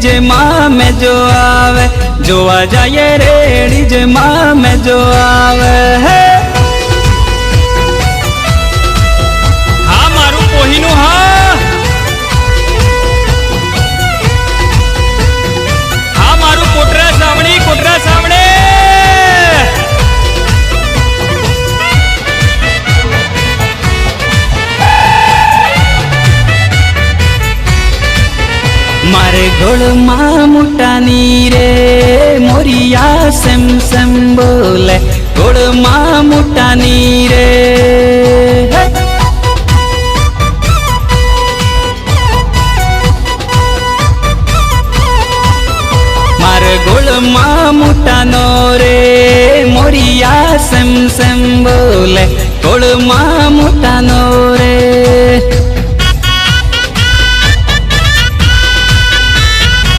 जे माँ में जो आवे जोवा जाए रेड़ी जे माँ में जो आवे है। हाँ मारू कोहिनू हाँ मारू कोटरा सावणे मारे गोड़ माँ मुटानी रे मोरिया सेम सेम बोले गोड़ माँ मुटानी रे मारे गोड़ माँ मुटानो रे मोरिया सेम सेम बोले गोड़ माँ मुटानो